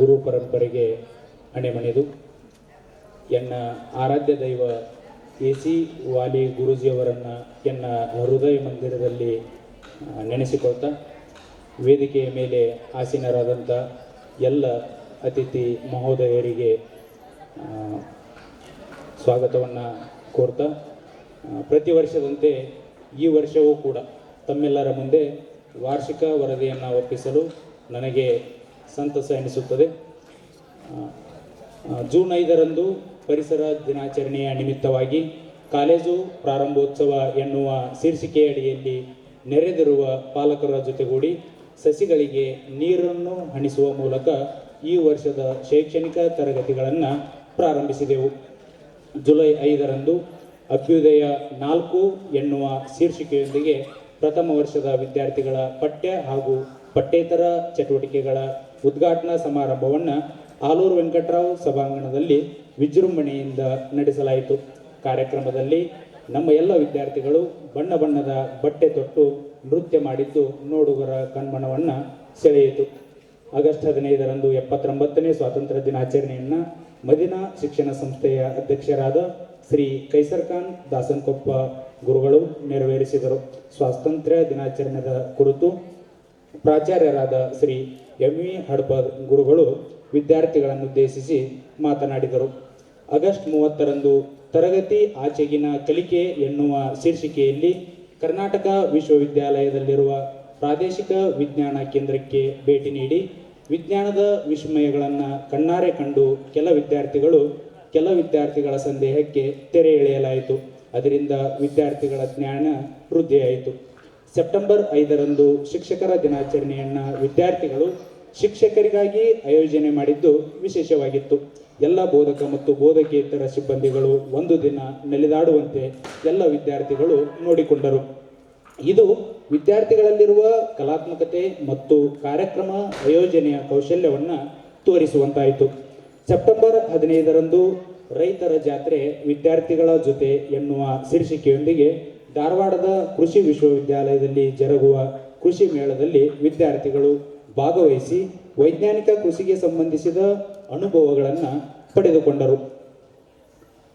ಗುರು ಪರಂಪರೆಗೆ ಅಣೆಮಣಿದು ಎನ್ನ ಆರಾಧ್ಯ ದೈವ ಎ.ಸಿ. ವಾಲಿ ಗುರೂಜಿಯವರನ್ನು ಎನ್ನ ಹೃದಯ ಮಂದಿರದಲ್ಲಿ ನೆನೆಸಿಕೊಳ್ತಾ ವೇದಿಕೆಯ ಮೇಲೆ ಆಸೀನರಾದಂಥ ಎಲ್ಲ ಅತಿಥಿ ಮಹೋದಯರಿಗೆ ಸ್ವಾಗತವನ್ನು ಕೋರ್ತಾ ಪ್ರತಿ ವರ್ಷದಂತೆ ಈ ವರ್ಷವೂ ಕೂಡ ತಮ್ಮೆಲ್ಲರ ಮುಂದೆ ವಾರ್ಷಿಕ ವರದಿಯನ್ನು ಒಪ್ಪಿಸಲು ನನಗೆ ಸಂತಸ ಎನಿಸುತ್ತದೆ. ಜೂನ್ 5ರಂದು ಪರಿಸರ ದಿನಾಚರಣೆಯ ನಿಮಿತ್ತವಾಗಿ ಕಾಲೇಜು ಪ್ರಾರಂಭೋತ್ಸವ ಎನ್ನುವ ಶೀರ್ಷಿಕೆಯಡಿಯಲ್ಲಿ ನೆರೆದಿರುವ ಪಾಲಕರ ಜೊತೆಗೂಡಿ ಸಸಿಗಳಿಗೆ ನೀರನ್ನು ಹಣಿಸುವ ಮೂಲಕ ಈ ವರ್ಷದ ಶೈಕ್ಷಣಿಕ ತರಗತಿಗಳನ್ನು ಪ್ರಾರಂಭಿಸಿದೆವು. ಜುಲೈ 5ರಂದು ಅಭ್ಯುದಯ 4 ಎನ್ನುವ ಶೀರ್ಷಿಕೆಯೊಂದಿಗೆ ಪ್ರಥಮ ವರ್ಷದ ವಿದ್ಯಾರ್ಥಿಗಳ ಪಠ್ಯ ಹಾಗೂ ಪಠ್ಯೇತರ ಚಟುವಟಿಕೆಗಳ ಉದ್ಘಾಟನಾ ಸಮಾರಂಭವನ್ನು ಆಲೂರು ವೆಂಕಟರಾವ್ ಸಭಾಂಗಣದಲ್ಲಿ ವಿಜೃಂಭಣೆಯಿಂದ ನಡೆಸಲಾಯಿತು. ಕಾರ್ಯಕ್ರಮದಲ್ಲಿ ನಮ್ಮ ಎಲ್ಲ ವಿದ್ಯಾರ್ಥಿಗಳು ಬಣ್ಣ ಬಣ್ಣದ ಬಟ್ಟೆ ತೊಟ್ಟು ನೃತ್ಯ ಮಾಡಿದ್ದು ನೋಡುಗರ ಕಣ್ಮನವನ್ನು ಸೆಳೆಯಿತು. ಆಗಸ್ಟ್ 15ರಂದು 79ನೇ ಸ್ವಾತಂತ್ರ್ಯ ದಿನಾಚರಣೆಯನ್ನು ಮದಿನಾ ಶಿಕ್ಷಣ ಸಂಸ್ಥೆಯ ಅಧ್ಯಕ್ಷರಾದ ಶ್ರೀ ಕೈಸರ್ ಖಾನ್ ದಾಸನಕೊಪ್ಪ ಗುರುಗಳು ನೆರವೇರಿಸಿದರು. ಸ್ವಾತಂತ್ರ್ಯ ದಿನಾಚರಣೆಯ ಕುರಿತು ಪ್ರಾಚಾರ್ಯರಾದ ಶ್ರೀ ಎಂ.ವಿ. ಹಡಪದ್ ಗುರುಗಳು ವಿದ್ಯಾರ್ಥಿಗಳನ್ನು ಉದ್ದೇಶಿಸಿ ಮಾತನಾಡಿದರು. ಆಗಸ್ಟ್ 30ರಂದು ತರಗತಿ ಆಚೆಗಿನ ಕಲಿಕೆ ಎನ್ನುವ ಶೀರ್ಷಿಕೆಯಲ್ಲಿ ಕರ್ನಾಟಕ ವಿಶ್ವವಿದ್ಯಾಲಯದಲ್ಲಿರುವ ಪ್ರಾದೇಶಿಕ ವಿಜ್ಞಾನ ಕೇಂದ್ರಕ್ಕೆ ಭೇಟಿ ನೀಡಿ ವಿಜ್ಞಾನದ ವಿಸ್ಮಯಗಳನ್ನು ಕಣ್ಣಾರೆ ಕಂಡು ಕೆಲ ವಿದ್ಯಾರ್ಥಿಗಳ ಸಂದೇಹಕ್ಕೆ ತೆರೆ ಎಳೆಯಲಾಯಿತು. ಅದರಿಂದ ವಿದ್ಯಾರ್ಥಿಗಳ ಜ್ಞಾನ ವೃದ್ಧಿಯಾಯಿತು. ಸೆಪ್ಟೆಂಬರ್ 5ರಂದು ಶಿಕ್ಷಕರ ದಿನಾಚರಣೆಯನ್ನು ವಿದ್ಯಾರ್ಥಿಗಳು ಶಿಕ್ಷಕರಿಗಾಗಿ ಆಯೋಜನೆ ಮಾಡಿದ್ದು ವಿಶೇಷವಾಗಿತ್ತು. ಎಲ್ಲ ಬೋಧಕ ಮತ್ತು ಬೋಧಕೇತರ ಸಿಬ್ಬಂದಿಗಳು ಒಂದು ದಿನ ನೆಲೆದಾಡುವಂತೆ ಎಲ್ಲ ವಿದ್ಯಾರ್ಥಿಗಳು ನೋಡಿಕೊಂಡರು. ಇದು ವಿದ್ಯಾರ್ಥಿಗಳಲ್ಲಿರುವ ಕಲಾತ್ಮಕತೆ ಮತ್ತು ಕಾರ್ಯಕ್ರಮ ಆಯೋಜನೆಯ ಕೌಶಲ್ಯವನ್ನು ತೋರಿಸುವಂತಾಯಿತು. ಸೆಪ್ಟೆಂಬರ್ 15ರಂದು ರೈತರ ಜಾತ್ರೆ ವಿದ್ಯಾರ್ಥಿಗಳ ಜೊತೆ ಎನ್ನುವ ಶೀರ್ಷಿಕೆಯೊಂದಿಗೆ ಧಾರವಾಡದ ಕೃಷಿ ವಿಶ್ವವಿದ್ಯಾಲಯದಲ್ಲಿ ಜರುಗುವ ಕೃಷಿ ಮೇಳದಲ್ಲಿ ವಿದ್ಯಾರ್ಥಿಗಳು ಭಾಗವಹಿಸಿ ವೈಜ್ಞಾನಿಕ ಕೃಷಿಗೆ ಸಂಬಂಧಿಸಿದ ಅನುಭವಗಳನ್ನು ಪಡೆದುಕೊಂಡರು.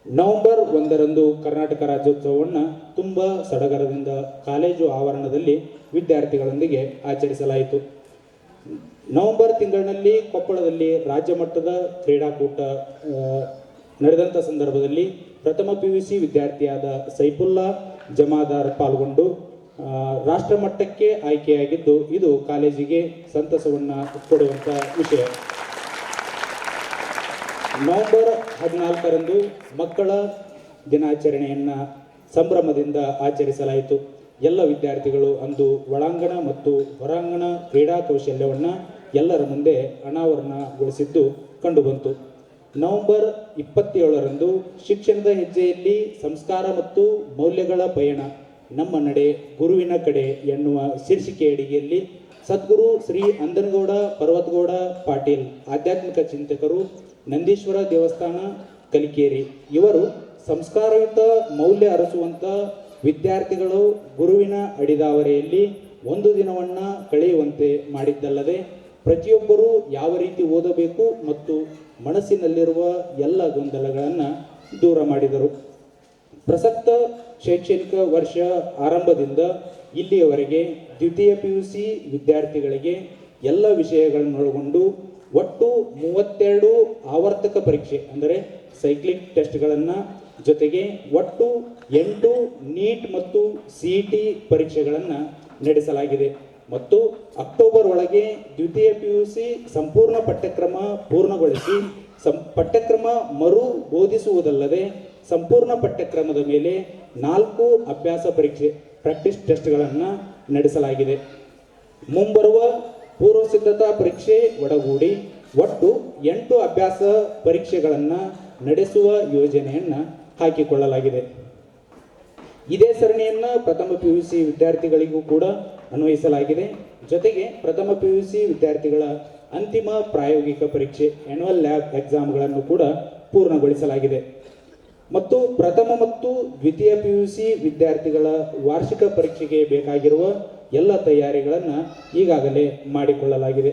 ನವೆಂಬರ್ 1ರಂದು ಕರ್ನಾಟಕ ರಾಜ್ಯೋತ್ಸವವನ್ನು ತುಂಬ ಸಡಗರದಿಂದ ಕಾಲೇಜು ಆವರಣದಲ್ಲಿ ವಿದ್ಯಾರ್ಥಿಗಳೊಂದಿಗೆ ಆಚರಿಸಲಾಯಿತು. ನವೆಂಬರ್ ತಿಂಗಳಿನಲ್ಲಿ ಕೊಪ್ಪಳದಲ್ಲಿ ರಾಜ್ಯ ಮಟ್ಟದ ಕ್ರೀಡಾಕೂಟ ನಡೆದಂಥ ಸಂದರ್ಭದಲ್ಲಿ ಪ್ರಥಮ PUC ವಿದ್ಯಾರ್ಥಿಯಾದ ಸೈಫುಲ್ಲಾ ಜಮಾದಾರ್ ಪಾಲ್ಗೊಂಡು ರಾಷ್ಟ್ರ ಮಟ್ಟಕ್ಕೆ ಆಯ್ಕೆಯಾಗಿದ್ದು ಇದು ಕಾಲೇಜಿಗೆ ಸಂತಸವನ್ನು ಕೊಡುವಂಥ ವಿಷಯ. ನವೆಂಬರ್ 14ರಂದು ಮಕ್ಕಳ ದಿನಾಚರಣೆಯನ್ನು ಸಂಭ್ರಮದಿಂದ ಆಚರಿಸಲಾಯಿತು. ಎಲ್ಲ ವಿದ್ಯಾರ್ಥಿಗಳು ಅಂದು ಒಳಾಂಗಣ ಮತ್ತು ಹೊರಾಂಗಣ ಕ್ರೀಡಾ ಕೌಶಲ್ಯವನ್ನು ಎಲ್ಲರ ಮುಂದೆ ಅನಾವರಣಗೊಳಿಸಿದ್ದು ಕಂಡುಬಂತು. ನವೆಂಬರ್ 27ರಂದು ಶಿಕ್ಷಣದ ಹೆಜ್ಜೆಯಲ್ಲಿ ಸಂಸ್ಕಾರ ಮತ್ತು ಮೌಲ್ಯಗಳ ಪಯಣ ನಮ್ಮ ನಡೆ ಗುರುವಿನ ಕಡೆ ಎನ್ನುವ ಶೀರ್ಷಿಕೆಯಡಿಯಲ್ಲಿ ಸದ್ಗುರು ಶ್ರೀ ಅಂದನಗೌಡ ಪರ್ವತಗೌಡ ಪಾಟೀಲ್ ಆಧ್ಯಾತ್ಮಿಕ ಚಿಂತಕರು, ನಂದೀಶ್ವರ ದೇವಸ್ಥಾನ ಕಲಿಕೇರಿ ಇವರು ಸಂಸ್ಕಾರಯುತ ಮೌಲ್ಯ ಅರಸುವಂಥ ವಿದ್ಯಾರ್ಥಿಗಳು ಗುರುವಿನ ಅಡಿದಾವರೆಯಲ್ಲಿ ಒಂದು ದಿನವನ್ನು ಕಳೆಯುವಂತೆ ಮಾಡಿದ್ದಲ್ಲದೆ ಪ್ರತಿಯೊಬ್ಬರೂ ಯಾವ ರೀತಿ ಓದಬೇಕು ಮತ್ತು ಮನಸ್ಸಿನಲ್ಲಿರುವ ಎಲ್ಲ ಗೊಂದಲಗಳನ್ನು ದೂರ ಮಾಡಿದರು. ಪ್ರಸಕ್ತ ಶೈಕ್ಷಣಿಕ ವರ್ಷ ಆರಂಭದಿಂದ ಇಲ್ಲಿಯವರೆಗೆ ದ್ವಿತೀಯ PUC ವಿದ್ಯಾರ್ಥಿಗಳಿಗೆ ಎಲ್ಲ ವಿಷಯಗಳನ್ನೊಳಗೊಂಡು ಒಟ್ಟು 32 ಆವರ್ತಕ ಪರೀಕ್ಷೆ ಅಂದರೆ ಸೈಕ್ಲಿಕ್ ಟೆಸ್ಟ್ಗಳನ್ನು ಜೊತೆಗೆ ಒಟ್ಟು 8 ನೀಟ್ ಮತ್ತು CET ಪರೀಕ್ಷೆಗಳನ್ನು ನಡೆಸಲಾಗಿದೆ ಮತ್ತು ಅಕ್ಟೋಬರ್ ಒಳಗೆ ದ್ವಿತೀಯ PUC ಸಂಪೂರ್ಣ ಪಠ್ಯಕ್ರಮ ಪೂರ್ಣಗೊಳಿಸಿ ಪಠ್ಯಕ್ರಮ ಮರು ಬೋಧಿಸುವುದಲ್ಲದೆ ಸಂಪೂರ್ಣ ಪಠ್ಯಕ್ರಮದ ಮೇಲೆ 4 ಅಭ್ಯಾಸ ಪರೀಕ್ಷೆ ಪ್ರಾಕ್ಟೀಸ್ ಟೆಸ್ಟ್ಗಳನ್ನು ನಡೆಸಲಾಗಿದೆ. ಮುಂಬರುವ ಪೂರ್ವ ಸಿದ್ಧತಾ ಪರೀಕ್ಷೆ ಒಳಗೂಡಿ ಒಟ್ಟು 8 ಅಭ್ಯಾಸ ಪರೀಕ್ಷೆಗಳನ್ನು ನಡೆಸುವ ಯೋಜನೆಯನ್ನು ಹಾಕಿಕೊಳ್ಳಲಾಗಿದೆ. ಇದೇ ಸರಣಿಯನ್ನು ಪ್ರಥಮ PUC ವಿದ್ಯಾರ್ಥಿಗಳಿಗೂ ಕೂಡ ಅನ್ವಯಿಸಲಾಗಿದೆ. ಜೊತೆಗೆ ಪ್ರಥಮ PUC ವಿದ್ಯಾರ್ಥಿಗಳ ಅಂತಿಮ ಪ್ರಾಯೋಗಿಕ ಪರೀಕ್ಷೆ ಆನ್ಯುವಲ್ ಲ್ಯಾಬ್ ಎಕ್ಸಾಮ್ಗಳನ್ನು ಕೂಡ ಪೂರ್ಣಗೊಳಿಸಲಾಗಿದೆ ಮತ್ತು ಪ್ರಥಮ ಮತ್ತು ದ್ವಿತೀಯ PUC ವಿದ್ಯಾರ್ಥಿಗಳ ವಾರ್ಷಿಕ ಪರೀಕ್ಷೆಗೆ ಬೇಕಾಗಿರುವ ಎಲ್ಲ ತಯಾರಿಗಳನ್ನು ಈಗಾಗಲೇ ಮಾಡಿಕೊಳ್ಳಲಾಗಿದೆ.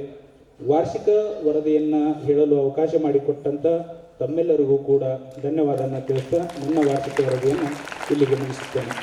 ವಾರ್ಷಿಕ ವರದಿಯನ್ನು ಹೇಳಲು ಅವಕಾಶ ಮಾಡಿಕೊಟ್ಟಂಥ ತಮ್ಮೆಲ್ಲರಿಗೂ ಕೂಡ ಧನ್ಯವಾದವನ್ನು ತಿಳಿಸ್ತಾ ನನ್ನ ವಾರ್ಷಿಕ ವರದಿಯನ್ನು ಇಲ್ಲಿಗೆ ಮುಗಿಸುತ್ತೇನೆ.